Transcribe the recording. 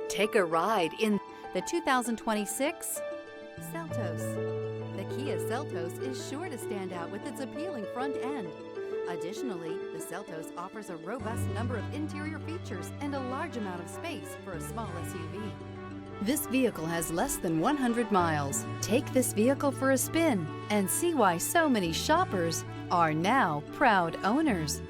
Take a ride in the 2026 Seltos. The Kia Seltos is sure to stand out with its appealing front end. Additionally, the Seltos offers a robust number of interior features and a large amount of space for a small SUV. This vehicle has less than 100 miles. Take this vehicle for a spin and see why so many shoppers are now proud owners.